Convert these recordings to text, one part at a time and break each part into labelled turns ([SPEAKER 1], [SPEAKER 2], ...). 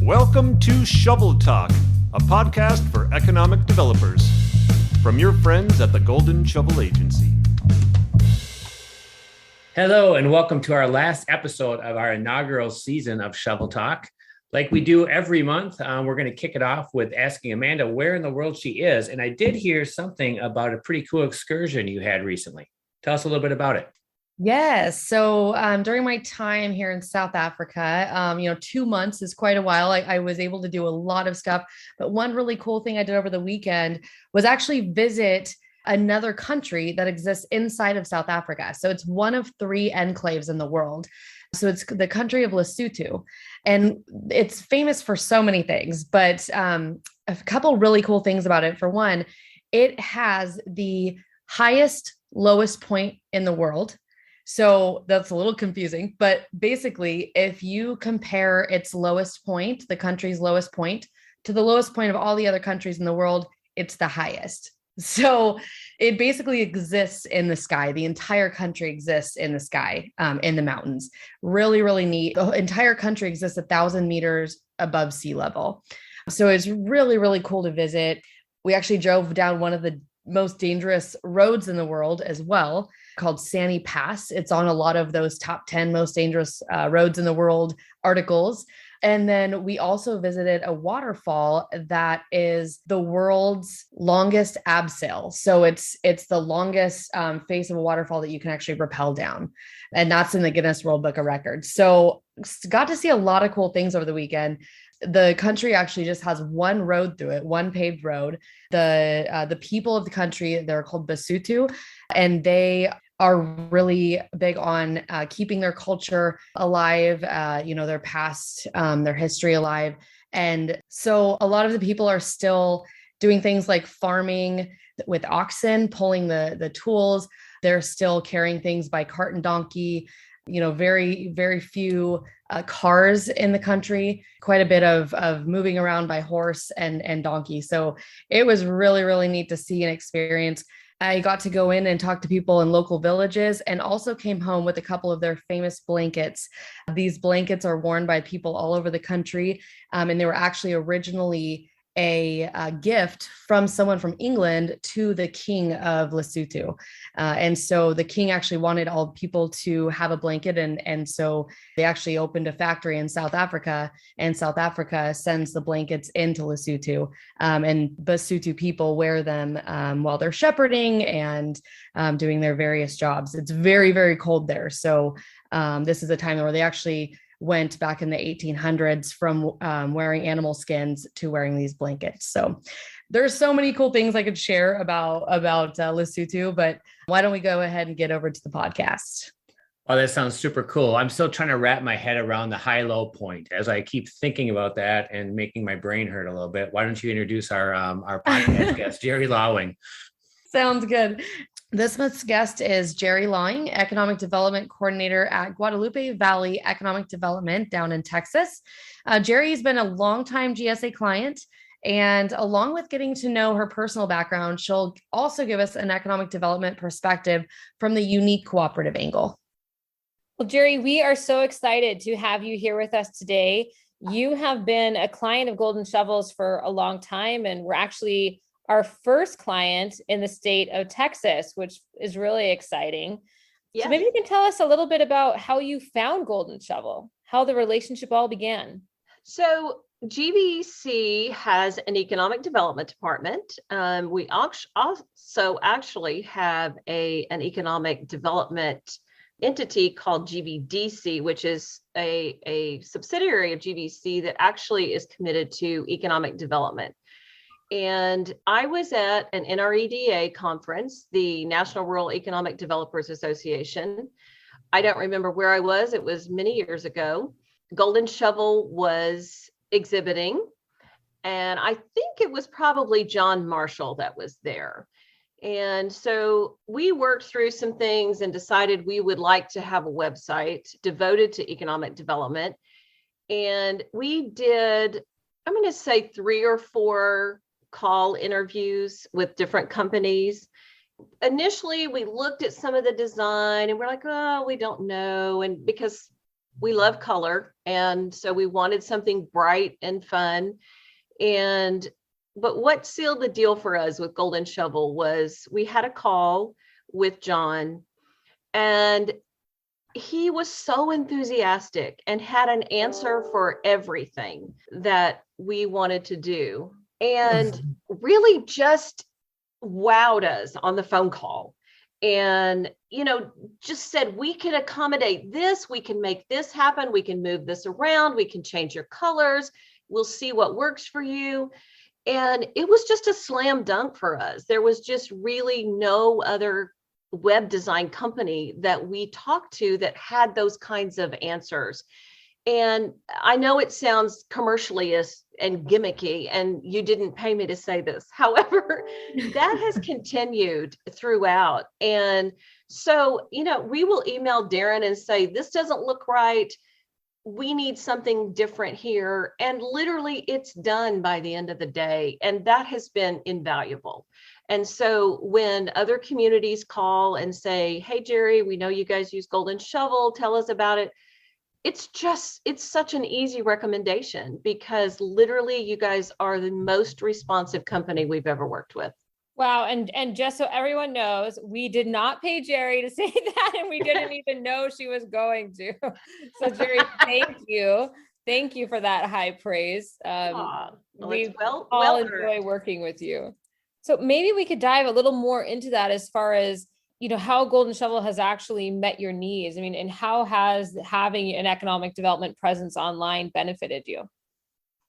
[SPEAKER 1] Welcome to Shovel Talk, a podcast for economic developers. From your friends at the Golden Shovel Agency.
[SPEAKER 2] Hello, and welcome to our last episode of our inaugural season of Shovel Talk. Like we do every month, we're going to kick it off with asking Amanda where in the world she is. And I did hear something about a pretty cool excursion you had recently. Tell us a little bit about it.
[SPEAKER 3] Yes. So during my time here in South Africa, 2 months is quite a while. I was able to do a lot of stuff. But one really cool thing I did over the weekend was actually visit another country that exists inside of South Africa. So it's one of 3 enclaves in the world. So it's the country of Lesotho. And it's famous for so many things, but a couple really cool things about it. For one, it has the highest lowest point in the world. So that's a little confusing, but basically, if you compare its lowest point, the country's lowest point, to the lowest point of all the other countries in the world, it's the highest. So it basically exists in the sky. The entire country exists in the sky, in the mountains. Really, really neat. The entire country exists 1,000 meters above sea level. So it's really, really cool to visit. We actually drove down one of the most dangerous roads in the world as well, called Sani Pass. It's on a lot of those top 10 most dangerous roads in the world articles. And then we also visited a waterfall that is the world's longest abseil. So it's the longest face of a waterfall that you can actually rappel down. And that's in the Guinness World Book of Records. So got to see a lot of cool things over the weekend. The country actually just has one road through it, one paved road. The people of the country, they're called Basotho, and they are really big on keeping their culture alive, their past, their history alive. And so a lot of the people are still doing things like farming with oxen, pulling the tools. They're still carrying things by cart and donkey. Very, very few cars in the country, quite a bit of moving around by horse and donkey. So it was really, really neat to see and experience. I got to go in and talk to people in local villages and also came home with a couple of their famous blankets. These blankets are worn by people all over the country. And they were actually originally a gift from someone from England to the king of Lesotho. And so the king actually wanted all people to have a blanket. And so they actually opened a factory in South Africa, and South Africa sends the blankets into Lesotho. And Basotho people wear them while they're shepherding and doing their various jobs. It's very, very cold there. So this is a time where they actually went back in the 1800s from wearing animal skins to wearing these blankets. So there's so many cool things I could share about Lesotho, but why don't we go ahead and get over to the podcast?
[SPEAKER 2] Oh, that sounds super cool. I'm still trying to wrap my head around the high-low point as I keep thinking about that and making my brain hurt a little bit. Why don't you introduce our podcast guest, Gerri Lawing?
[SPEAKER 3] Sounds good. This month's guest is Gerri Lawing, Economic Development Coordinator at Guadalupe Valley Economic Development down in Texas. Gerri's been a longtime GSA client, and along with getting to know her personal background, she'll also give us an economic development perspective from the unique cooperative angle.
[SPEAKER 4] Well, Gerri, we are so excited to have you here with us today. You have been a client of Golden Shovels for a long time, and we're actually our first client in the state of Texas, which is really exciting. Yes. So maybe you can tell us a little bit about how you found Golden Shovel, how the relationship all began.
[SPEAKER 5] So GVEC has an economic development department. We also actually have an economic development entity called GVDC, which is a subsidiary of GVEC that actually is committed to economic development. And I was at an NREDA conference, the National Rural Economic Developers Association. I don't remember where I was. It was many years ago. Golden Shovel was exhibiting, and I think it was probably John Marshall that was there. And so we worked through some things and decided we would like to have a website devoted to economic development. And we did, I'm going to say 3 or 4 call interviews with different companies. Initially, we looked at some of the design and we're like, oh, we don't know. And because we love color. And so we wanted something bright and fun. But what sealed the deal for us with Golden Shovel was we had a call with John, and he was so enthusiastic and had an answer for everything that we wanted to do, and really just wowed us on the phone call. And, just said, we can accommodate this, we can make this happen, we can move this around, we can change your colors, we'll see what works for you. And it was just a slam dunk for us. There was just really no other web design company that we talked to that had those kinds of answers. And I know it sounds commercially and gimmicky, and you didn't pay me to say this. However, that has continued throughout. And so, we will email Darren and say, this doesn't look right. We need something different here. And literally it's done by the end of the day. And that has been invaluable. And so when other communities call and say, hey, Gerri, we know you guys use Golden Shovel, tell us about it. It's such an easy recommendation, because literally you guys are the most responsive company we've ever worked with.
[SPEAKER 4] Wow. And just so everyone knows, we did not pay Gerri to say that, and we didn't even know she was going to. So Gerri, thank you. Thank you for that high praise. We all enjoy working with you. So maybe we could dive a little more into that as far as, how Golden Shovel has actually met your needs. I mean, and how has having an economic development presence online benefited you?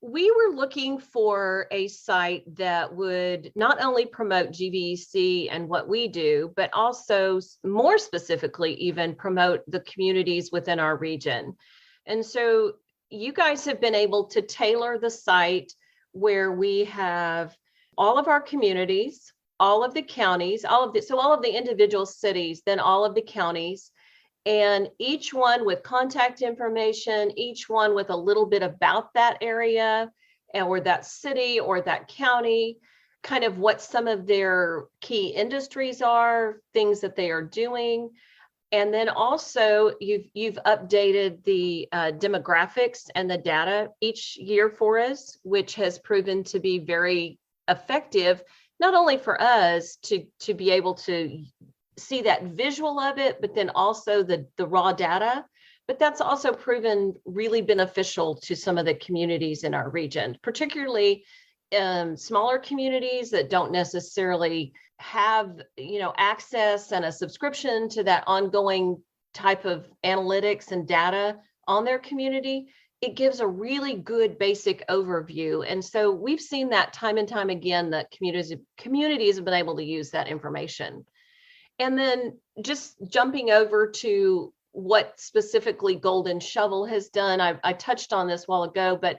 [SPEAKER 5] We were looking for a site that would not only promote GVEC and what we do, but also more specifically, even promote the communities within our region. And so you guys have been able to tailor the site where we have all of our communities, all of the counties, all of the individual cities, then all of the counties, and each one with contact information, each one with a little bit about that area or that city or that county, kind of what some of their key industries are, things that they are doing. And then also you've updated the demographics and the data each year for us, which has proven to be very effective, not only for us to be able to see that visual of it, but then also the raw data. But that's also proven really beneficial to some of the communities in our region, particularly smaller communities that don't necessarily have, access and a subscription to that ongoing type of analytics and data on their community. It gives a really good basic overview. And so we've seen that time and time again, that communities have been able to use that information. And then just jumping over to what specifically Golden Shovel has done, I touched on this a while ago, but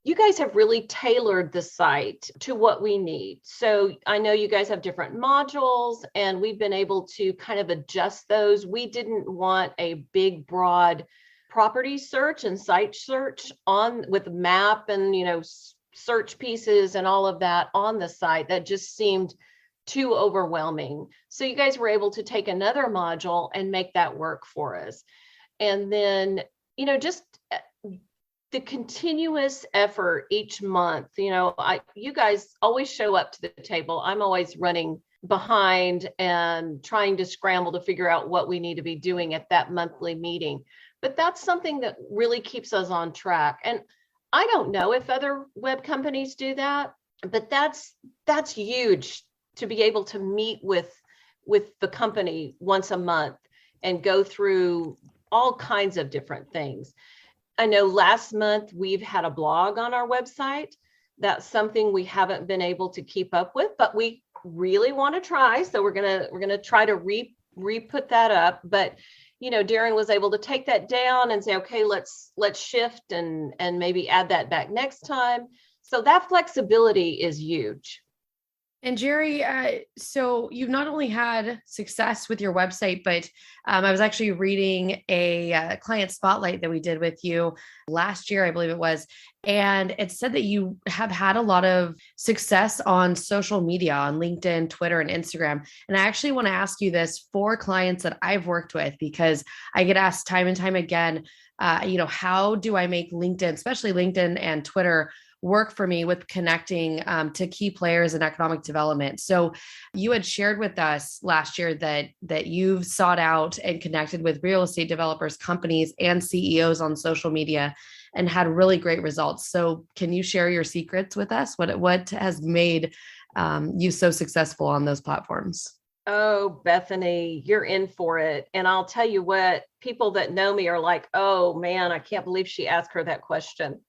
[SPEAKER 5] you guys have really tailored the site to what we need. So I know you guys have different modules, and we've been able to kind of adjust those. We didn't want a big, broad property search and site search with map and, search pieces and all of that on the site. That just seemed too overwhelming. So you guys were able to take another module and make that work for us. And then, just the continuous effort each month, you guys always show up to the table. I'm always running behind and trying to scramble to figure out what we need to be doing at that monthly meeting. But that's something that really keeps us on track. And I don't know if other web companies do that, but that's huge, to be able to meet with the company once a month and go through all kinds of different things. I know last month we've had a blog on our website. That's something we haven't been able to keep up with, but we really want to try. So we're gonna try to re-put that up. But Darren was able to take that down and say, okay, let's shift and maybe add that back next time. So that flexibility is huge.
[SPEAKER 3] And Gerri, so you've not only had success with your website, but I was actually reading a client spotlight that we did with you last year, I believe it was, and it said that you have had a lot of success on social media, on LinkedIn, Twitter, and Instagram. And I actually want to ask you this for clients that I've worked with, because I get asked time and time again, how do I make LinkedIn, especially LinkedIn and Twitter, work for me with connecting to key players in economic development. So you had shared with us last year that you've sought out and connected with real estate developers, companies, and CEOs on social media and had really great results. So can you share your secrets with us? What has made you so successful on those platforms?
[SPEAKER 5] Oh, Bethany, you're in for it. And I'll tell you what, people that know me are like, oh man, I can't believe she asked her that question.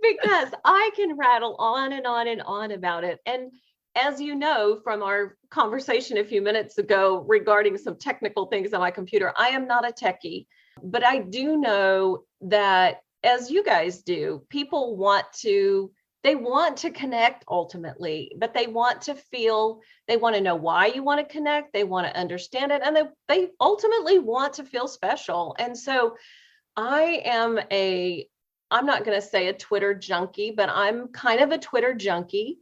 [SPEAKER 5] Because I can rattle on and on and on about it. And as you know from our conversation a few minutes ago regarding some technical things on my computer, I am not a techie, but I do know that, as you guys do, people want to connect ultimately, but they want to know why you want to connect. They want to understand it. And they ultimately want to feel special. And so I'm not going to say a Twitter junkie, but I'm kind of a Twitter junkie.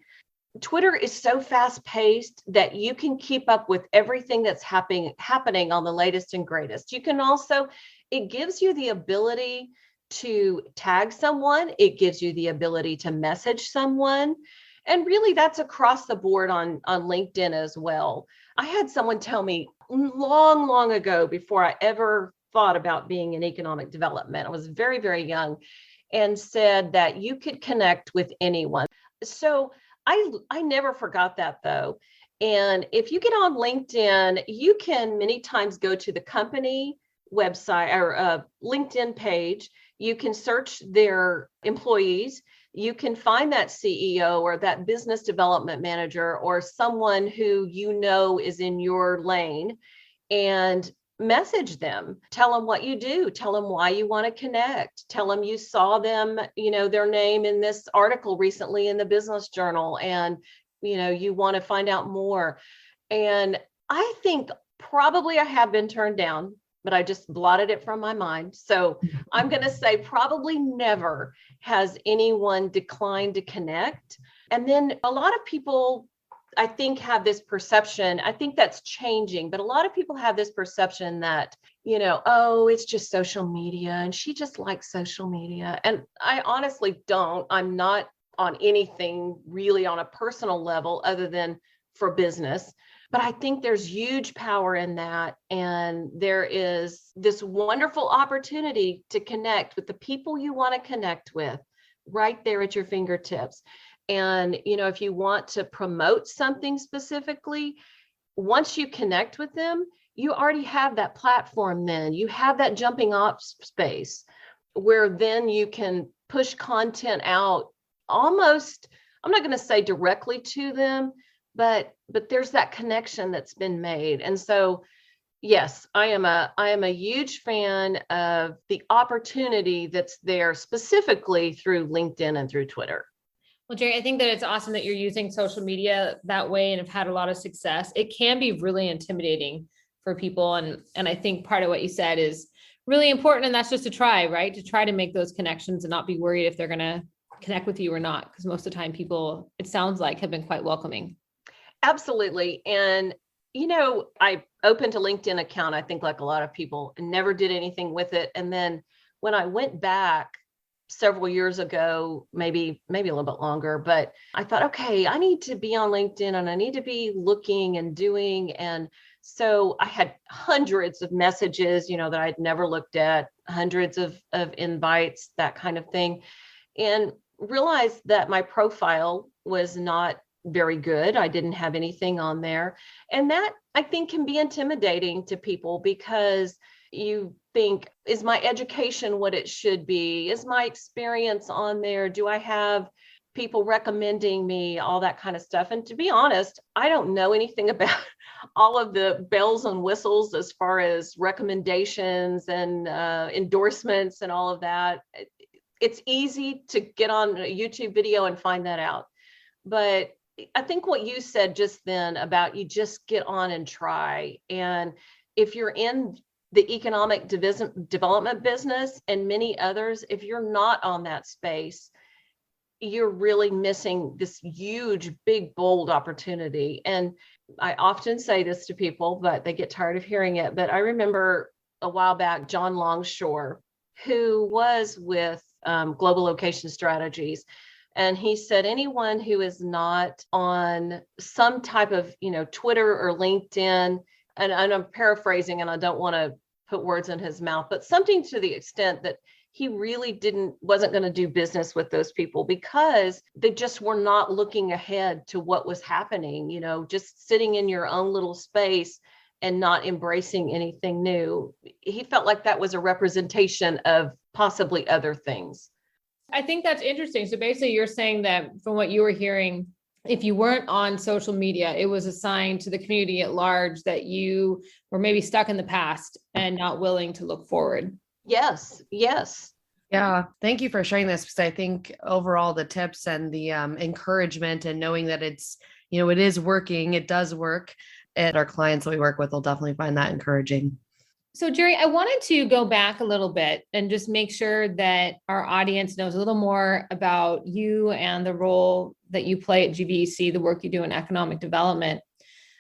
[SPEAKER 5] Twitter is so fast paced that you can keep up with everything that's happening on the latest and greatest. You can also, it gives you the ability to tag someone. It gives you the ability to message someone. And really that's across the board on LinkedIn as well. I had someone tell me long, long ago, before I ever thought about being in economic development, I was very, very young, and said that you could connect with anyone. So I never forgot that though. And if you get on LinkedIn, you can many times go to the company website or LinkedIn page. You can search their employees. You can find that CEO or that business development manager or someone who you know is in your lane, and message them, tell them what you do, tell them why you want to connect, tell them you saw them, their name in this article recently in the Business Journal, and, you want to find out more. And I think probably I have been turned down, but I just blotted it from my mind. So I'm going to say probably never has anyone declined to connect. And then a lot of people, I think, have this perception. I think that's changing, but a lot of people have this perception that, oh, it's just social media and she just likes social media. And I honestly don't. I'm not on anything really on a personal level other than for business. But I think there's huge power in that. And there is this wonderful opportunity to connect with the people you want to connect with right there at your fingertips. And, if you want to promote something specifically, once you connect with them, you already have that platform. Then you have that jumping off space where then you can push content out almost, I'm not going to say directly to them, but there's that connection that's been made. And so, yes, I am a huge fan of the opportunity that's there specifically through LinkedIn and through Twitter.
[SPEAKER 4] Well, Gerri, I think that it's awesome that you're using social media that way and have had a lot of success. It can be really intimidating for people. And I think part of what you said is really important. And that's just to try, right? To try to make those connections and not be worried if they're going to connect with you or not. Because most of the time people, it sounds like, have been quite welcoming.
[SPEAKER 5] Absolutely. And, I opened a LinkedIn account, I think like a lot of people, and never did anything with it. And then when I went back several years ago, maybe a little bit longer, but I thought, okay, I need to be on LinkedIn and I need to be looking and doing. And so I had hundreds of messages, that I'd never looked at, hundreds of invites, that kind of thing, and realized that my profile was not very good. I didn't have anything on there. And that, I think, can be intimidating to people because you think, is my education what it should be? Is my experience on there? Do I have people recommending me? All that kind of stuff. And to be honest, I don't know anything about all of the bells and whistles as far as recommendations and endorsements and all of that. It's easy to get on a YouTube video and find that out. But I think what you said just then about you just get on and try. And if you're in the economic development business and many others, if you're not on that space, you're really missing this huge, big, bold opportunity. And I often say this to people, but they get tired of hearing it. But I remember a while back, John Longshore who was with Global Location Strategies. And he said, anyone who is not on some type of, Twitter or LinkedIn, and I'm paraphrasing and I don't want to put words in his mouth, but something to the extent that he really wasn't going to do business with those people because they just were not looking ahead to what was happening, just sitting in your own little space and not embracing anything new. He felt like that was a representation of possibly other things.
[SPEAKER 4] I think that's interesting. So basically you're saying that from what you were hearing, if you weren't on social media, it was a sign to the community at large that you were maybe stuck in the past and not willing to look forward.
[SPEAKER 5] Yes.
[SPEAKER 3] Yeah. Thank you for sharing this, because I think overall the tips and the encouragement and knowing that it's, it is working, it does work, and our clients that we work with will definitely find that encouraging.
[SPEAKER 4] So Gerri, I wanted to go back a little bit and just make sure that our audience knows a little more about you and the role that you play at GVEC, the work you do in economic development.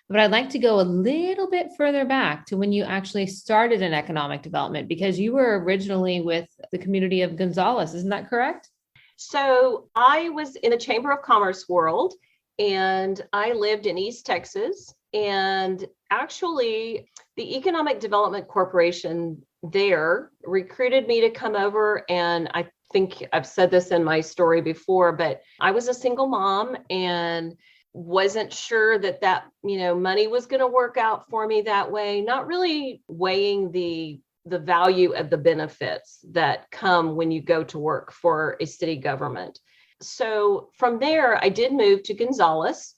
[SPEAKER 4] But I'd like to go a little bit further back to when you actually started in economic development, because you were originally with the community of Gonzales. Isn't that correct?
[SPEAKER 5] So I was in the Chamber of Commerce world, and I lived in East Texas. And actually, the Economic Development Corporation there recruited me to come over. And I think I've said this in my story before, but I was a single mom and wasn't sure that money was going to work out for me that way, not really weighing the value of the benefits that come when you go to work for a city government. So from there, I did move to Gonzales,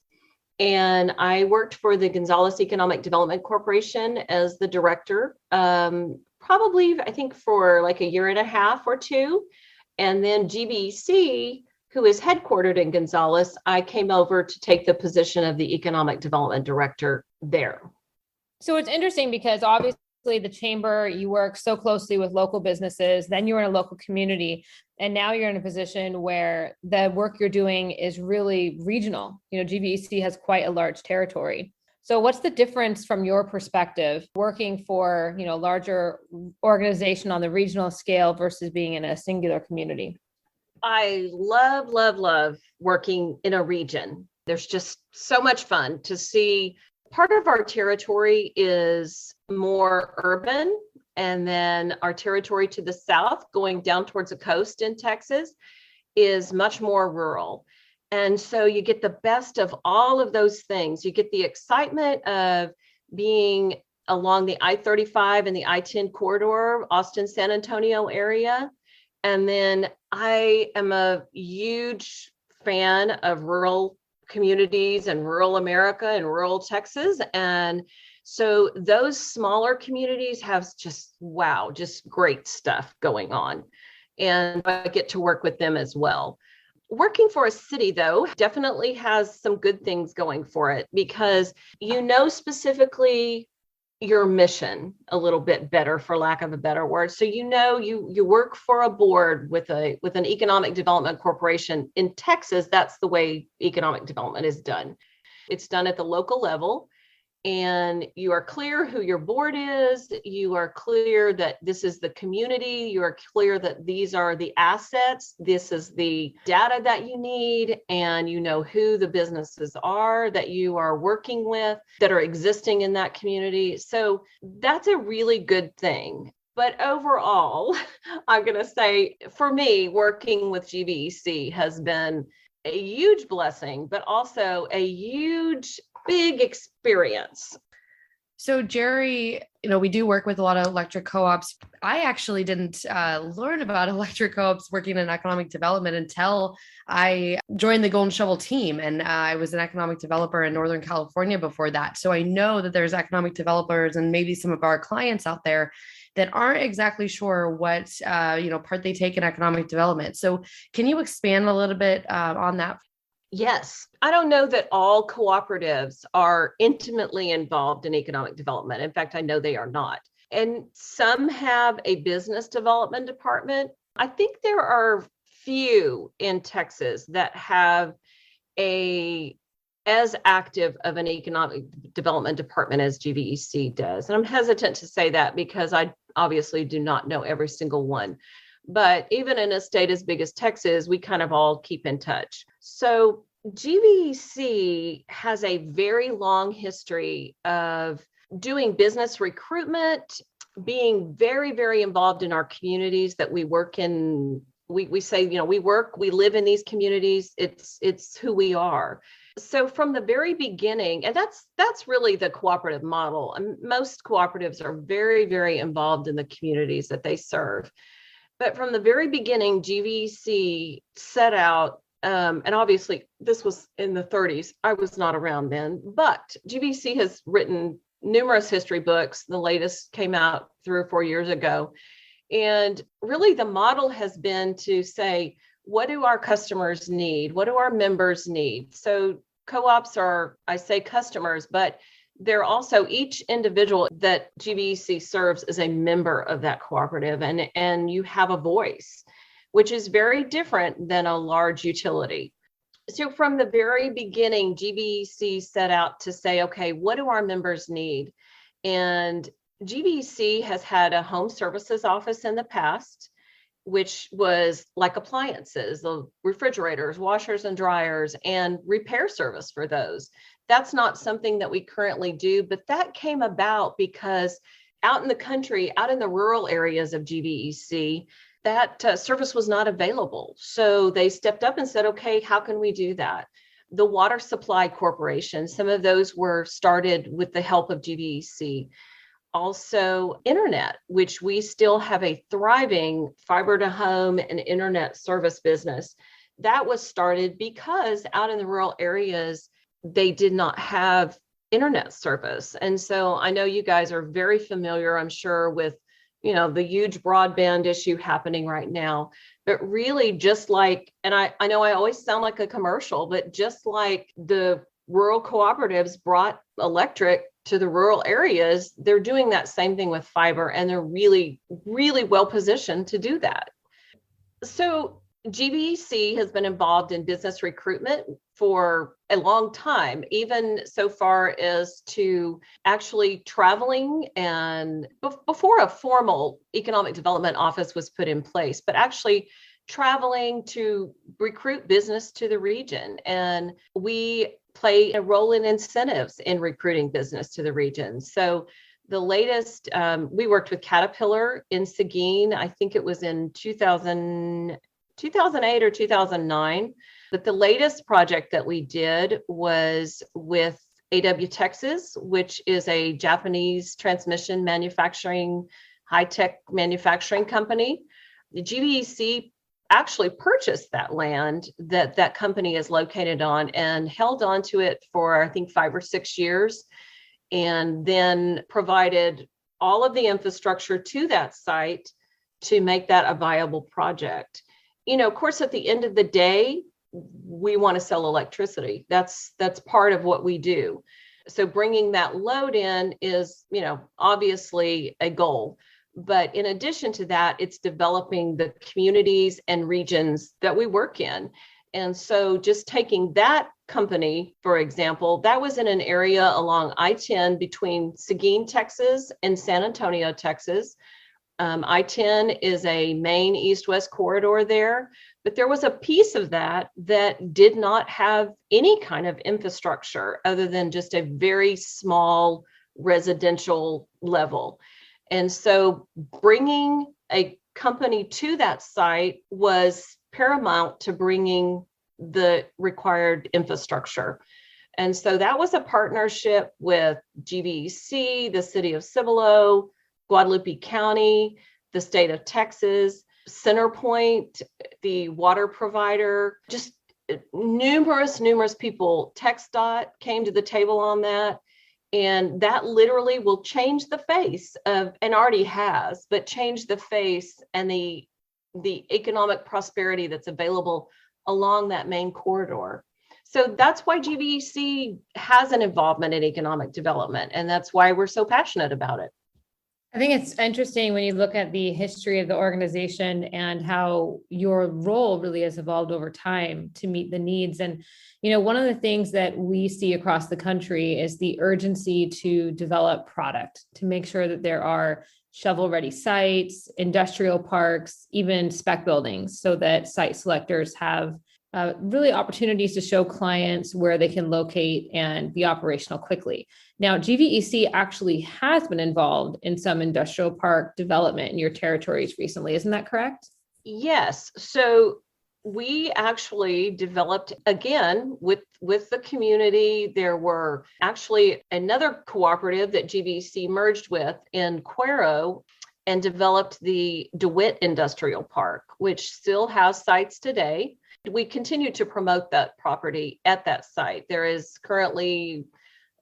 [SPEAKER 5] and I worked for the Gonzales Economic Development Corporation as the director, probably, I think, for like a year and a half or two. And then GVEC, who is headquartered in Gonzales, I came over to take the position of the Economic Development Director there.
[SPEAKER 4] So it's interesting because obviously the chamber, you work so closely with local businesses, then you're in a local community, and now you're in a position where the work you're doing is really regional. GVEC has quite a large territory. So what's the difference from your perspective working for, larger organization on the regional scale versus being in a singular community?
[SPEAKER 5] I love working in a region. There's just so much fun to see. Part of our territory is more urban, and then our territory to the south, going down towards the coast in Texas, is much more rural. And so you get the best of all of those things. You get the excitement of being along the I-35 and the I-10 corridor, Austin, San Antonio area. And then I am a huge fan of rural communities and rural America and rural Texas. And so those smaller communities have just great stuff going on. And I get to work with them as well. Working for a city, though, definitely has some good things going for it, because specifically your mission a little bit better, for lack of a better word. So you work for a board with an economic development corporation in Texas. That's the way economic development is done. It's done at the local level, and you are clear who your board is. You are clear that this is the community. You are clear that these are the assets. This is the data that you need, and you know who the businesses are that you are working with that are existing in that community. So that's a really good thing. But overall, I'm going to say, for me, working with GVEC has been a huge blessing, but also a big experience.
[SPEAKER 3] So Gerri, we do work with a lot of electric co-ops. I actually didn't learn about electric co-ops working in economic development until I joined the Golden Shovel team. And I was an economic developer in Northern California before that. So I know that there's economic developers and maybe some of our clients out there that aren't exactly sure what part they take in economic development. So can you expand a little bit on that?
[SPEAKER 5] Yes. I don't know that all cooperatives are intimately involved in economic development. In fact, I know they are not. And some have a business development department. I think there are few in Texas that have as active of an economic development department as GVEC does. And I'm hesitant to say that because I obviously do not know every single one. But even in a state as big as Texas, we kind of all keep in touch. So GVEC has a very long history of doing business recruitment, being very, very involved in our communities that we work in. We say, we live in these communities. It's who we are. So from the very beginning, and that's really the cooperative model. And most cooperatives are very, very involved in the communities that they serve. But from the very beginning, GVEC set out, and obviously this was in the 30s. I was not around then, but GVEC has written numerous history books. The latest came out 3 or 4 years ago. And really the model has been to say, what do our customers need? What do our members need? So co-ops are, I say customers, but they're also each individual that GVEC serves is a member of that cooperative, and you have a voice, which is very different than a large utility. So from the very beginning, GVEC set out to say, okay, what do our members need? And GVEC has had a home services office in the past, which was like appliances, the refrigerators, washers and dryers, and repair service for those. That's not something that we currently do, but that came about because out in the country, out in the rural areas of GVEC, that service was not available. So they stepped up and said, okay, how can we do that? The water supply corporation, some of those were started with the help of GVEC. Also internet, which we still have a thriving fiber to home and internet service business. That was started because out in the rural areas, they did not have internet service. And so I know you guys are very familiar, I'm sure, with, the huge broadband issue happening right now. But really just like, and I know I always sound like a commercial, but just like the rural cooperatives brought electric to the rural areas, they're doing that same thing with fiber, and they're really, really well positioned to do that. So GVEC has been involved in business recruitment for a long time, even so far as to actually traveling, and before a formal economic development office was put in place, but actually traveling to recruit business to the region. And we play a role in incentives in recruiting business to the region. So the latest, we worked with Caterpillar in Seguin. I think it was in 2008 or 2009. But the latest project that we did was with AW Texas, which is a Japanese transmission manufacturing, high-tech manufacturing company. The GVEC actually purchased that land that company is located on and held onto it for, I think, 5 or 6 years, and then provided all of the infrastructure to that site to make that a viable project. Of course, at the end of the day, we want to sell electricity. That's part of what we do. So bringing that load in is, obviously a goal. But in addition to that, it's developing the communities and regions that we work in. And so just taking that company, for example, that was in an area along I-10 between Seguin, Texas and San Antonio, Texas. I-10 is a main east-west corridor there, but there was a piece of that did not have any kind of infrastructure other than just a very small residential level. And so bringing a company to that site was paramount to bringing the required infrastructure. And so that was a partnership with GVEC, the city of Cibolo, Guadalupe County, the state of Texas, Centerpoint, the water provider, just numerous people. TxDOT came to the table on that. And that literally will change the face of, and already has, but change the face and the economic prosperity that's available along that main corridor. So that's why GVEC has an involvement in economic development. And that's why we're so passionate about it.
[SPEAKER 4] I think it's interesting when you look at the history of the organization and how your role really has evolved over time to meet the needs. And, one of the things that we see across the country is the urgency to develop product, to make sure that there are shovel-ready sites, industrial parks, even spec buildings, so that site selectors have really opportunities to show clients where they can locate and be operational quickly. Now, GVEC actually has been involved in some industrial park development in your territories recently. Isn't that correct?
[SPEAKER 5] Yes. So we actually developed again with the community. There were actually another cooperative that GVEC merged with in Cuero and developed the DeWitt Industrial Park, which still has sites today. We continue to promote that property at that site. There is currently,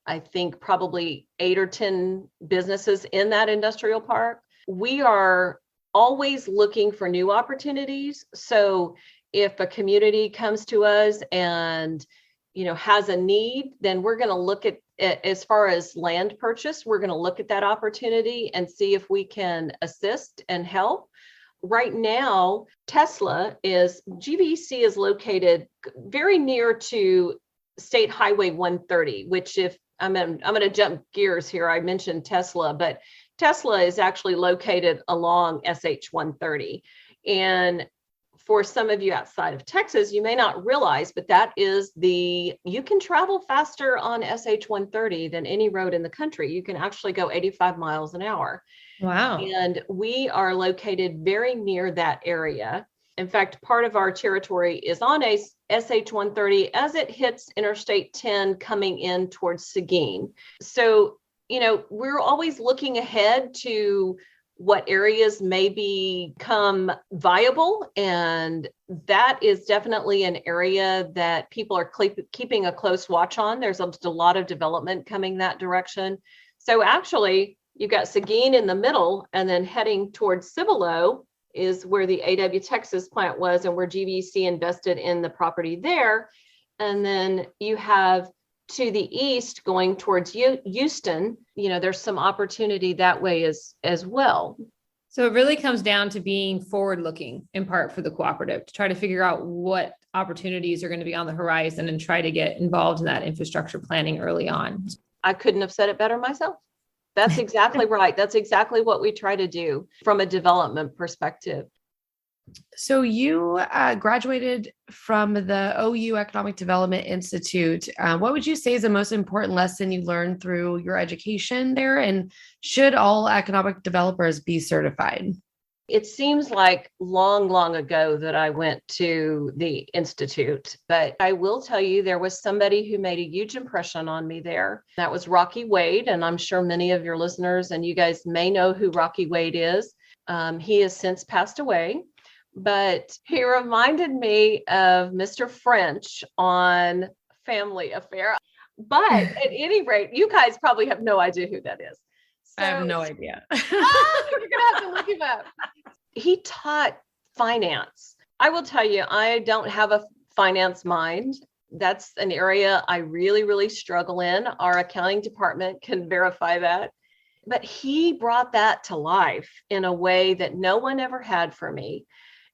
[SPEAKER 5] I think, probably 8 or 10 businesses in that industrial park. We are always looking for new opportunities. So if a community comes to us and, has a need, then we're going to look at it as far as land purchase. We're going to look at that opportunity and see if we can assist and help. Right now, GVEC is located very near to State Highway 130, which if I'm going to jump gears here, I mentioned Tesla, but Tesla is actually located along SH 130. And for some of you outside of Texas, you may not realize, but you can travel faster on SH 130 than any road in the country. You can actually go 85 miles an hour.
[SPEAKER 4] Wow.
[SPEAKER 5] And we are located very near that area. In fact, part of our territory is on SH 130 as it hits Interstate 10 coming in towards Seguin. So, we're always looking ahead to what areas may become viable. And that is definitely an area that people are keeping a close watch on. There's a lot of development coming that direction. So actually, you've got Seguin in the middle, and then heading towards Cibolo is where the AW Texas plant was and where GVEC invested in the property there. And then you have to the east going towards Houston, there's some opportunity that way as well.
[SPEAKER 4] So it really comes down to being forward-looking in part for the cooperative to try to figure out what opportunities are going to be on the horizon and try to get involved in that infrastructure planning early on.
[SPEAKER 5] I couldn't have said it better myself. That's exactly right. That's exactly what we try to do from a development perspective.
[SPEAKER 3] So you graduated from the OU Economic Development Institute. What would you say is the most important lesson you learned through your education there? And should all economic developers be certified?
[SPEAKER 5] It seems like long ago that I went to the Institute, but I will tell you there was somebody who made a huge impression on me there. That was Rocky Wade. And I'm sure many of your listeners and you guys may know who Rocky Wade is. He has since passed away. But he reminded me of Mr. French on Family Affair. But at any rate, you guys probably have no idea who that is.
[SPEAKER 3] So, I have no idea.
[SPEAKER 5] You're going to have to look him up. He taught finance. I will tell you, I don't have a finance mind. That's an area I really struggle in. Our accounting department can verify that. But he brought that to life in a way that no one ever had for me.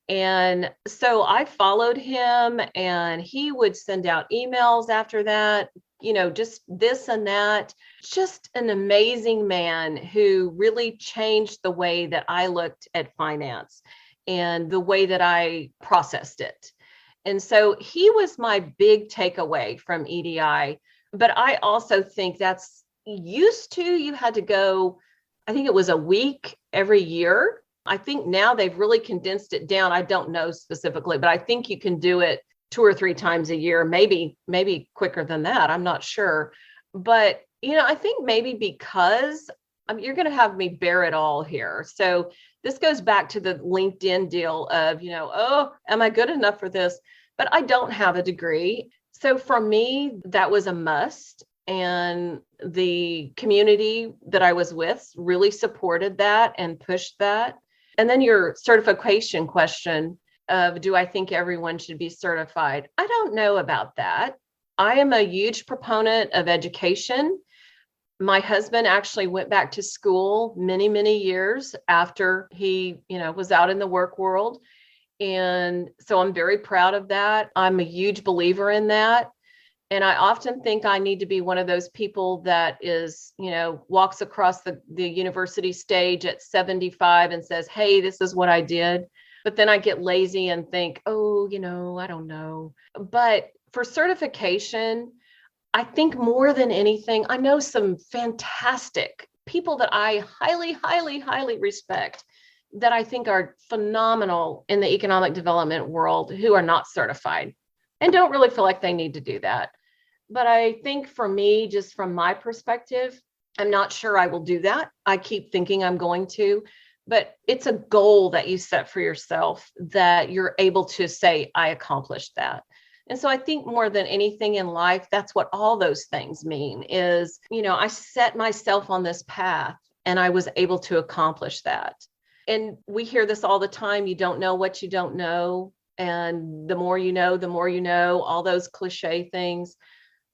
[SPEAKER 5] And so I followed him, and he would send out emails after that, just this and that. Just an amazing man who really changed the way that I looked at finance and the way that I processed it. And so he was my big takeaway from EDI. But I also think you had to go, I think it was a week every year. I think now they've really condensed it down. I don't know specifically, but I think you can do it 2 or 3 times a year, maybe quicker than that. I'm not sure. But, I think maybe because you're going to have me bear it all here. So this goes back to the LinkedIn deal of, am I good enough for this? But I don't have a degree. So for me, that was a must. And the community that I was with really supported that and pushed that. And then your certification question of, do I think everyone should be certified? I don't know about that. I am a huge proponent of education. My husband actually went back to school many years after he, was out in the work world. And so I'm very proud of that. I'm a huge believer in that. And I often think I need to be one of those people that is, walks across the university stage at 75 and says, hey, this is what I did. But then I get lazy and think, oh, I don't know. But for certification, I think more than anything, I know some fantastic people that I highly, highly, highly respect that I think are phenomenal in the economic development world who are not certified and don't really feel like they need to do that. But I think for me, just from my perspective, I'm not sure I will do that. I keep thinking I'm going to, but it's a goal that you set for yourself that you're able to say, I accomplished that. And so I think more than anything in life, that's what all those things mean is, I set myself on this path and I was able to accomplish that. And we hear this all the time. You don't know what you don't know. And the more you know, all those cliche things.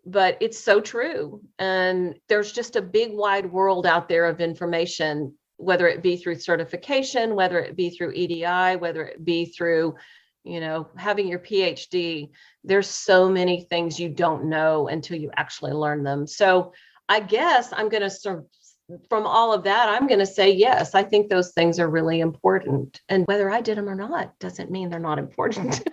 [SPEAKER 5] But it's so true. And there's just a big wide world out there of information, whether it be through certification, whether it be through EDI, whether it be through, having your PhD. There's so many things you don't know until you actually learn them. So I guess I'm going to from all of that, I'm going to say, yes, I think those things are really important. And whether I did them or not doesn't mean they're not important.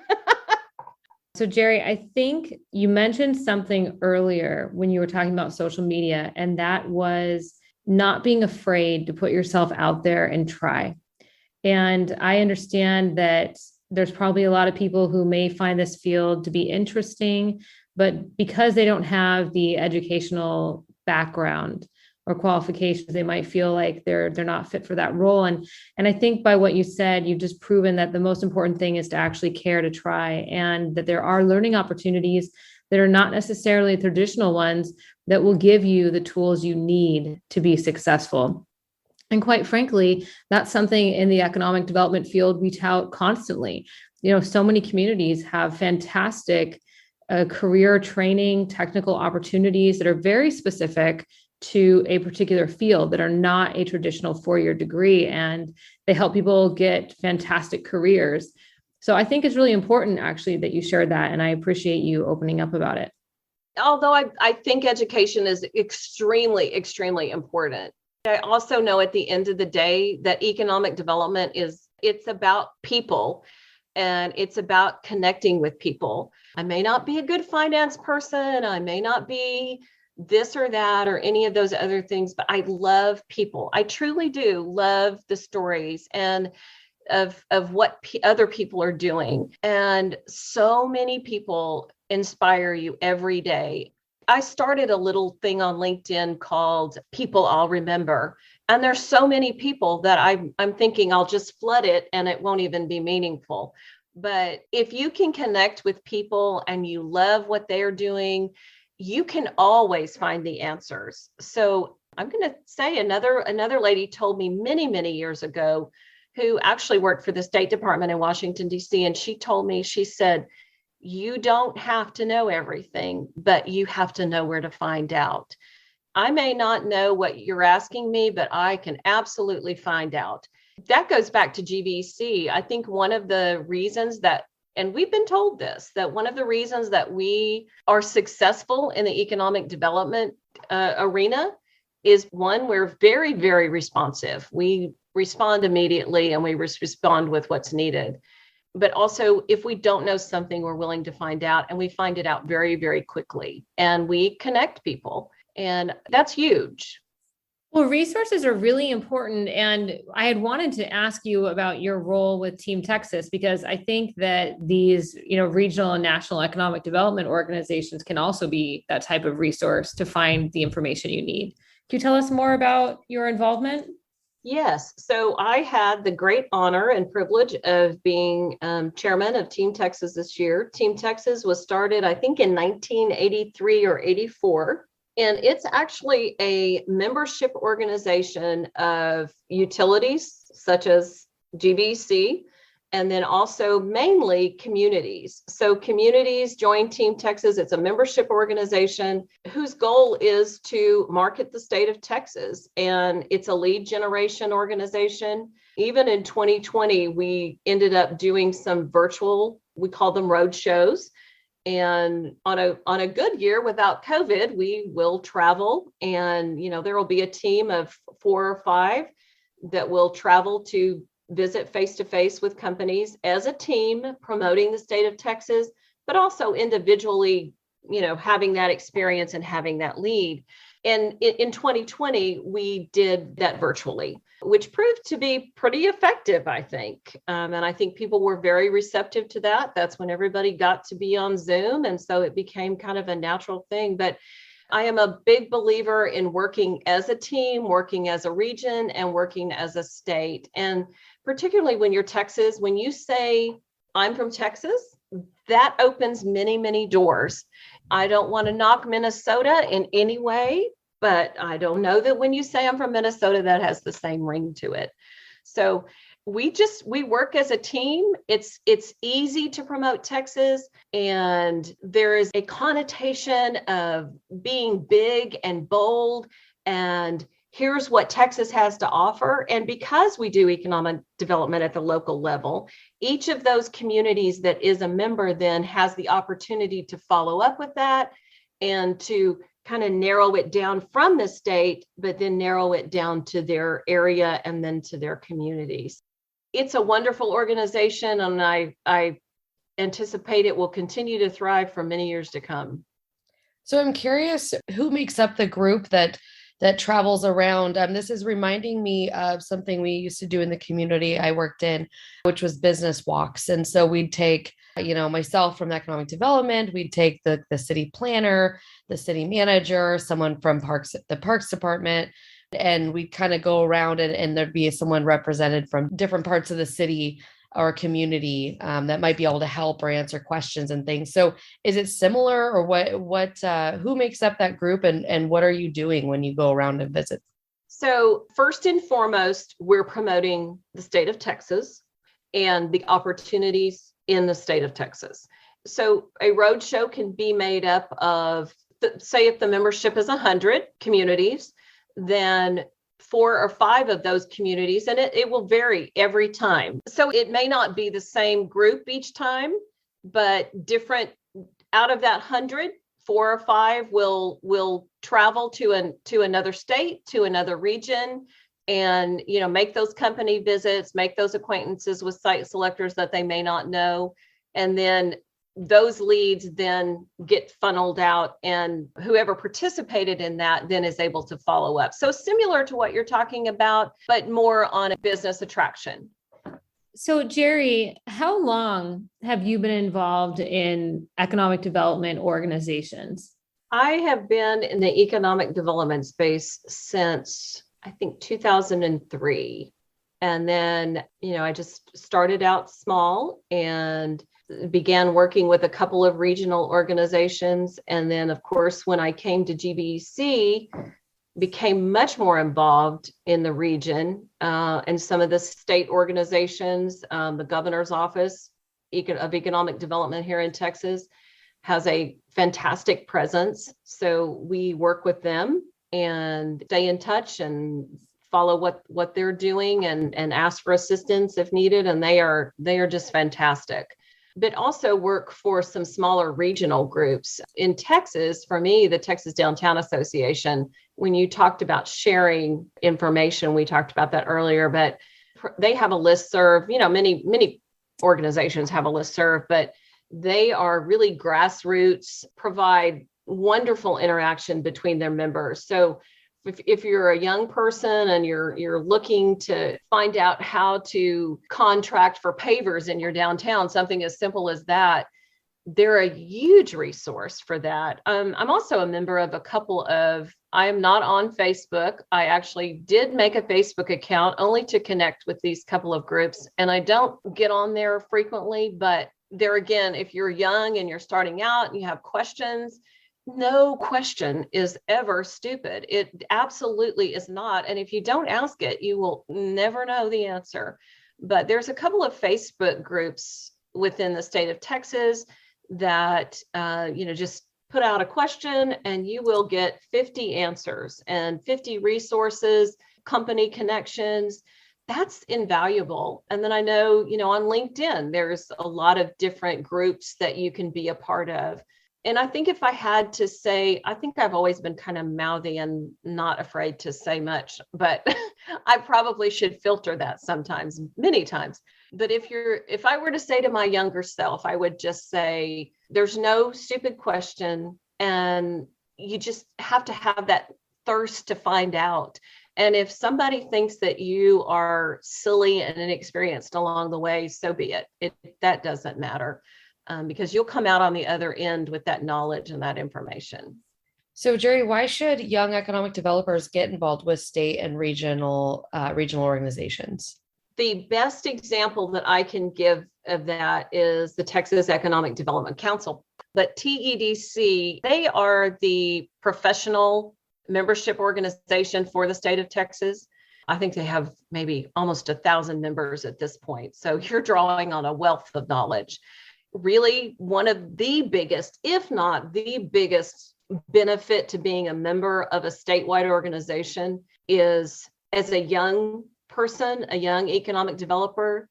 [SPEAKER 4] So Gerri, I think you mentioned something earlier when you were talking about social media, and that was not being afraid to put yourself out there and try. And I understand that there's probably a lot of people who may find this field to be interesting, but because they don't have the educational background or qualifications, they might feel like they're not fit for that role. And I think by what you said, you've just proven that the most important thing is to actually care to try, and that there are learning opportunities that are not necessarily traditional ones that will give you the tools you need to be successful. And quite frankly, that's something in the economic development field we tout constantly. So many communities have fantastic career training, technical opportunities that are very specific to a particular field that are not a traditional four-year degree, and they help people get fantastic careers. So I think it's really important actually that you shared that, and I appreciate you opening up about it.
[SPEAKER 5] Although I think education is extremely, extremely important. I also know at the end of the day that economic development it's about people, and it's about connecting with people. I may not be a good finance person. I may not be this or that or any of those other things, but I love people. I truly do love the stories and of what other people are doing. And so many people inspire you every day. I started a little thing on LinkedIn called People I'll Remember. And there's so many people that I'm thinking I'll just flood it and it won't even be meaningful. But if you can connect with people and you love what they're doing, you can always find the answers. So I'm going to say another lady told me many, many years ago, who actually worked for the State Department in Washington, D.C. And she told me, she said, you don't have to know everything, but you have to know where to find out. I may not know what you're asking me, but I can absolutely find out. That goes back to GVEC. I think one of the reasons that, and we've been told this, that one of the reasons that we are successful in the economic development arena is one, we're very, very responsive. We respond immediately and we respond with what's needed. But also, if we don't know something, we're willing to find out, and we find it out very, very quickly. And we connect people, and that's huge.
[SPEAKER 4] Well, resources are really important. And I had wanted to ask you about your role with Team Texas, because I think that these, regional and national economic development organizations can also be that type of resource to find the information you need. Can you tell us more about your involvement?
[SPEAKER 5] Yes. So I had the great honor and privilege of being chairman of Team Texas this year. Team Texas was started, I think, in 1983 or 84. And it's actually a membership organization of utilities such as GVEC, and then also mainly communities. So communities join Team Texas. It's a membership organization whose goal is to market the state of Texas. And it's a lead generation organization. Even in 2020, we ended up doing some virtual, we call them road shows. And on a good year without COVID, we will travel, and there will be a team of 4 or 5 that will travel to visit face-to-face with companies as a team, promoting the state of Texas, but also individually, having that experience and having that lead. And in 2020, we did that virtually, which proved to be pretty effective, I think. And I think people were very receptive to that. That's when everybody got to be on Zoom. And so it became kind of a natural thing. But I am a big believer in working as a team, working as a region, and working as a state. And particularly when you're Texas, when you say, I'm from Texas, that opens many, many doors. I don't want to knock Minnesota in any way, but I don't know that when you say I'm from Minnesota, that has the same ring to it. So we work as a team. It's easy to promote Texas, and there is a connotation of being big and bold, and here's what Texas has to offer. And because we do economic development at the local level, each of those communities that is a member then has the opportunity to follow up with that and to kind of narrow it down from the state, but then narrow it down to their area and then to their communities. It's a wonderful organization, and I anticipate it will continue to thrive for many years to come.
[SPEAKER 3] So I'm curious, who makes up the group that travels around? This is reminding me of something we used to do in the community I worked in, which was business walks. And so we'd take, myself from economic development, we'd take the city planner, the city manager, someone from the parks department, and we'd kind of go around and there'd be someone represented from different parts of the city or community that might be able to help or answer questions and things. So is it similar, or who makes up that group, and what are you doing when you go around and visit?
[SPEAKER 5] So first and foremost, we're promoting the state of Texas and the opportunities in the state of Texas. So a roadshow can be made up of, say if the membership is 100 communities, then 4 or 5 of those communities, and it will vary every time. So it may not be the same group each time, but different out of that 100, 4 or 5 will travel to another state, to another region, and make those company visits, make those acquaintances with site selectors that they may not know, and then those leads then get funneled out, and whoever participated in that then is able to follow up. So similar to what you're talking about, but more on a business attraction.
[SPEAKER 4] So Gerri, how long have you been involved in economic development organizations?
[SPEAKER 5] I have been in the economic development space since, I think, 2003. And then, I just started out small and began working with a couple of regional organizations. And then, of course, when I came to GVEC, became much more involved in the region and some of the state organizations. The governor's office of economic development here in Texas has a fantastic presence. So we work with them and stay in touch and follow what they're doing and ask for assistance if needed. And they are just fantastic. But also work for some smaller regional groups. In Texas, for me, the Texas Downtown Association, when you talked about sharing information, we talked about that earlier, but they have a listserv. Many organizations have a listserv, but they are really grassroots, provide wonderful interaction between their members. So if you're a young person and you're looking to find out how to contract for pavers in your downtown, something as simple as that, they're a huge resource for that. I'm also a member of I am not on Facebook. I actually did make a Facebook account only to connect with these couple of groups, and I don't get on there frequently, but there again, if you're young and you're starting out and you have questions, no question is ever stupid. It absolutely is not. And if you don't ask it, you will never know the answer. But there's a couple of Facebook groups within the state of Texas that, just put out a question and you will get 50 answers and 50 resources, company connections. that's invaluable. And then I know, on LinkedIn, there's a lot of different groups that you can be a part of. And I think if I had to say, I think I've always been kind of mouthy and not afraid to say much, but I probably should filter that sometimes, many times. But if I were to say to my younger self, I would just say, there's no stupid question. And you just have to have that thirst to find out. And if somebody thinks that you are silly and inexperienced along the way, so be it. That doesn't matter. Because you'll come out on the other end with that knowledge and that information.
[SPEAKER 3] So, Gerri, why should young economic developers get involved with state and regional organizations?
[SPEAKER 5] The best example that I can give of that is the Texas Economic Development Council. But TEDC, they are the professional membership organization for the state of Texas. I think they have maybe almost 1,000 members at this point. So you're drawing on a wealth of knowledge. Really, one of the biggest, if not the biggest benefit to being a member of a statewide organization is, as a young person, a young economic developer,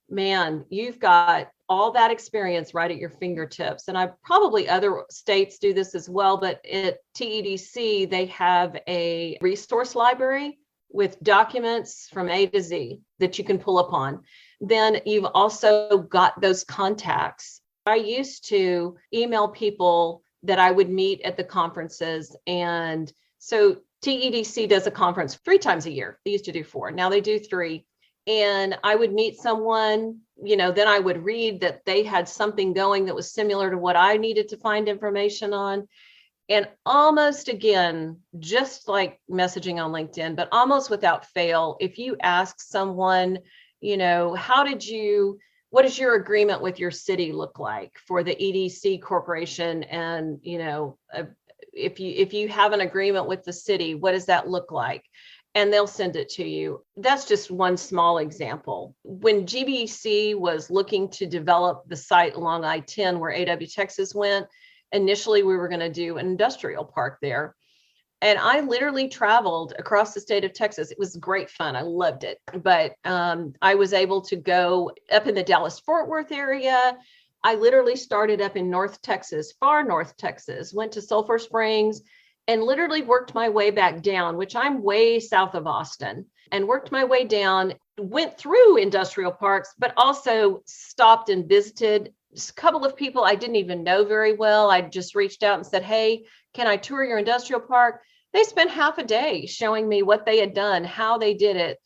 [SPEAKER 5] man, you've got all that experience right at your fingertips. And probably other states do this as well, but at TEDC, they have a resource library with documents from A to Z that you can pull upon. Then you've also got those contacts. I used to email people that I would meet at the conferences. And so TEDC does a conference 3 times a year. They used to do 4. Now they do 3. And I would meet someone, then I would read that they had something going that was similar to what I needed to find information on. And almost again, just like messaging on LinkedIn, but almost without fail, if you ask someone, what does your agreement with your city look like for the EDC corporation? And, if you have an agreement with the city, what does that look like? And they'll send it to you. That's just one small example. When GVEC was looking to develop the site along I-10 where AW Texas went, initially we were going to do an industrial park there. And I literally traveled across the state of Texas. It was great fun. I loved it. But I was able to go up in the Dallas-Fort Worth area. I literally started up in North Texas, far North Texas, went to Sulphur Springs, and literally worked my way back down, which I'm way south of Austin, and worked my way down, went through industrial parks, but also stopped and visited just a couple of people I didn't even know very well. I just reached out and said, hey, can I tour your industrial park? They spent half a day showing me what they had done, how they did it,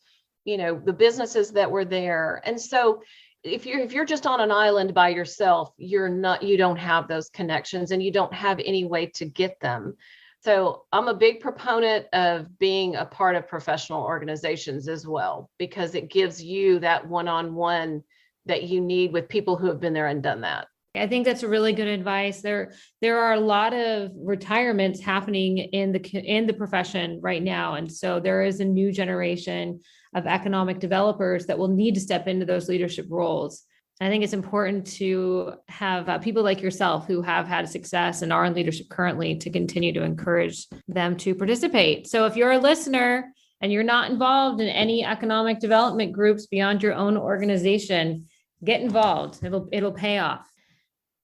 [SPEAKER 5] the businesses that were there. And so if you're just on an island by yourself, you don't have those connections and you don't have any way to get them. So I'm a big proponent of being a part of professional organizations as well, because it gives you that one-on-one that you need with people who have been there and done that.
[SPEAKER 4] I think that's a really good advice. There are a lot of retirements happening in the profession right now. And so there is a new generation of economic developers that will need to step into those leadership roles. I think it's important to have people like yourself who have had success and are in leadership currently to continue to encourage them to participate. So if you're a listener and you're not involved in any economic development groups beyond your own organization, get involved. It'll pay off.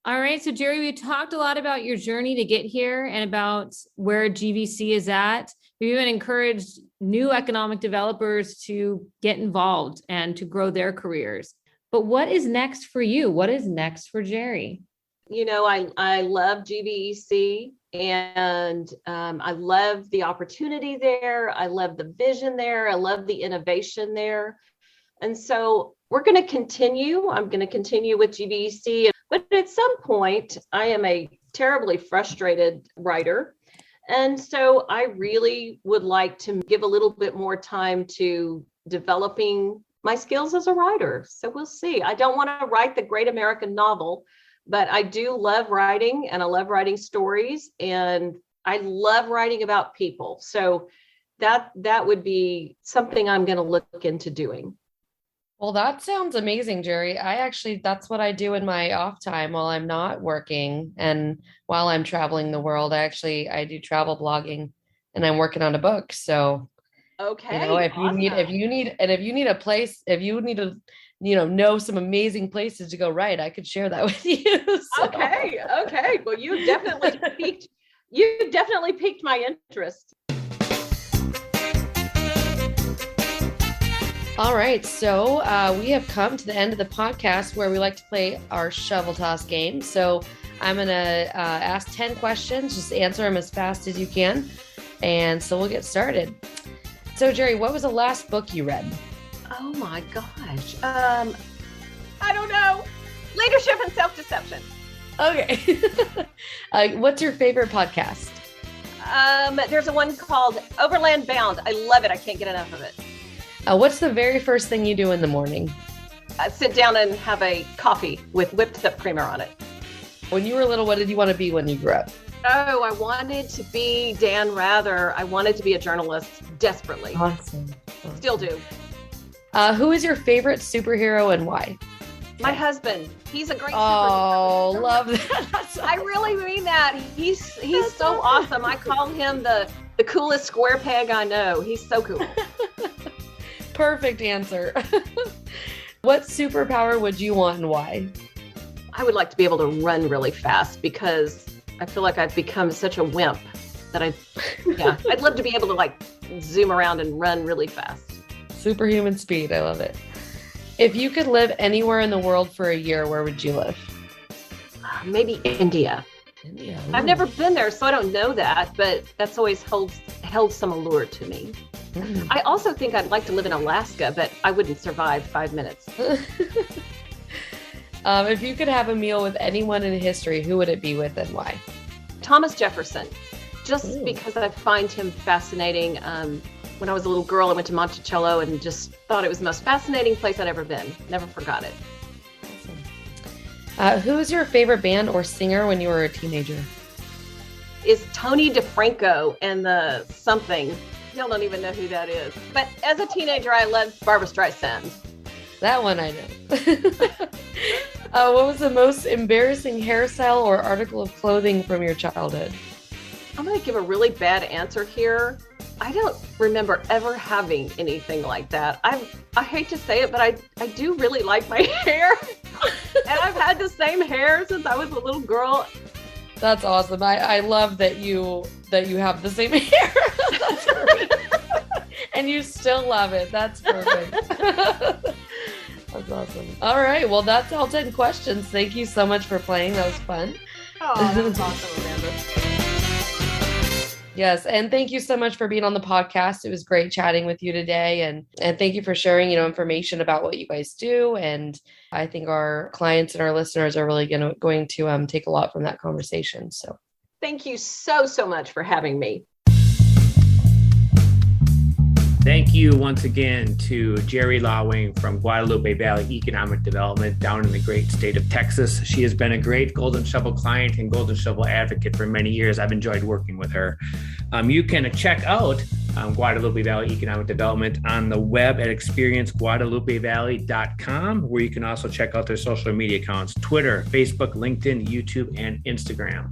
[SPEAKER 4] All right. So Gerri, we talked a lot about your journey to get here and about where GVC is at. We've even encouraged new economic developers to get involved and to grow their careers. But what is next for you? What is next for Gerri?
[SPEAKER 5] I love GVEC and I love the opportunity there. I love the vision there. I love the innovation there. And so we're going to continue. I'm going to continue with GVEC. But at some point, I am a terribly frustrated writer. And so I really would like to give a little bit more time to developing my skills as a writer. So we'll see. I don't want to write the great American novel, but I do love writing and I love writing stories and I love writing about people. So that would be something I'm going to look into doing.
[SPEAKER 3] Well, that sounds amazing, Gerri. That's what I do in my off time while I'm not working and while I'm traveling the world. I do travel blogging and I'm working on a book. So
[SPEAKER 5] Okay.
[SPEAKER 3] If you need a place, if you need to, know some amazing places to go right, I could share that with you. So.
[SPEAKER 5] Okay. Well, you definitely piqued my interest.
[SPEAKER 3] All right, so we have come to the end of the podcast where we like to play our shovel toss game. So I'm going to ask 10 questions. Just answer them as fast as you can. And so we'll get started. So, Gerri, what was the last book you read?
[SPEAKER 5] Oh, my gosh. I don't know. Leadership and Self-Deception.
[SPEAKER 3] Okay. What's your favorite podcast?
[SPEAKER 5] There's a one called Overland Bound. I love it. I can't get enough of it.
[SPEAKER 3] What's the very first thing you do in the morning?
[SPEAKER 5] Sit down and have a coffee with whipped up creamer on it.
[SPEAKER 3] When you were little, what did you want to be when you grew up?
[SPEAKER 5] Oh, I wanted to be Dan Rather. I wanted to be a journalist desperately.
[SPEAKER 3] Awesome.
[SPEAKER 5] Still do.
[SPEAKER 3] Who is your favorite superhero and why?
[SPEAKER 5] My husband. He's a great
[SPEAKER 3] superhero.
[SPEAKER 5] superhero.
[SPEAKER 3] Love that. Awesome.
[SPEAKER 5] I really mean that. He's so awesome. I call him the coolest square peg I know. He's so cool.
[SPEAKER 3] Perfect answer. What superpower would you want and why?
[SPEAKER 5] I would like to be able to run really fast because I feel like I've become such a wimp that I'd love to be able to zoom around and run really fast.
[SPEAKER 3] Superhuman speed. I love it. If you could live anywhere in the world for a year, where would you live?
[SPEAKER 5] Maybe India.
[SPEAKER 3] India.
[SPEAKER 5] I've never been there, so I don't know that, but that's always held some allure to me. I also think I'd like to live in Alaska, but I wouldn't survive 5 minutes.
[SPEAKER 3] If you could have a meal with anyone in history, who would it be with and why?
[SPEAKER 5] Thomas Jefferson, just because I find him fascinating. When I was a little girl, I went to Monticello and just thought it was the most fascinating place I'd ever been. Never forgot it.
[SPEAKER 3] Awesome. Who was your favorite band or singer when you were a teenager?
[SPEAKER 5] Is Tony DeFranco and the something. Y'all don't even know who that is. But as a teenager, I loved Barbra Streisand.
[SPEAKER 3] That one I know. What was the most embarrassing hairstyle or article of clothing from your childhood?
[SPEAKER 5] I'm going to give a really bad answer here. I don't remember ever having anything like that. I hate to say it, but I do really like my hair. And I've had the same hair since I was a little girl.
[SPEAKER 3] That's awesome. I love that you have the same hair. That's great. And you still love it. That's perfect. That's awesome. All right. Well, that's all 10 questions. Thank you so much for playing. That was fun.
[SPEAKER 5] Oh, that was awesome, Amanda.
[SPEAKER 3] Yes. And thank you so much for being on the podcast. It was great chatting with you today. And thank you for sharing, information about what you guys do. And I think our clients and our listeners are really going to take a lot from that conversation. So
[SPEAKER 5] thank you so much for having me.
[SPEAKER 2] Thank you once again to Gerri Lawing from Guadalupe Valley Economic Development down in the great state of Texas. She has been a great Golden Shovel client and Golden Shovel advocate for many years. I've enjoyed working with her. You can check out Guadalupe Valley Economic Development on the web at experienceguadalupevalley.com, where you can also check out their social media accounts, Twitter, Facebook, LinkedIn, YouTube, and Instagram.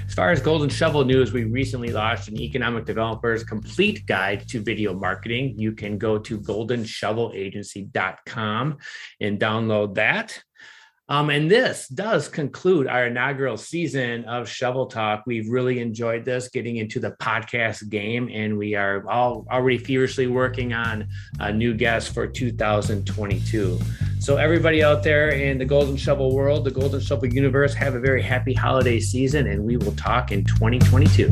[SPEAKER 2] As far as Golden Shovel news, we recently launched an economic developer's complete guide to video marketing. You can go to goldenshovelagency.com and download that. And this does conclude our inaugural season of Shovel Talk. We've really enjoyed this, getting into the podcast game, and we are all already furiously working on new guests for 2022. So everybody out there in the Golden Shovel world, the Golden Shovel universe, have a very happy holiday season, and we will talk in 2022.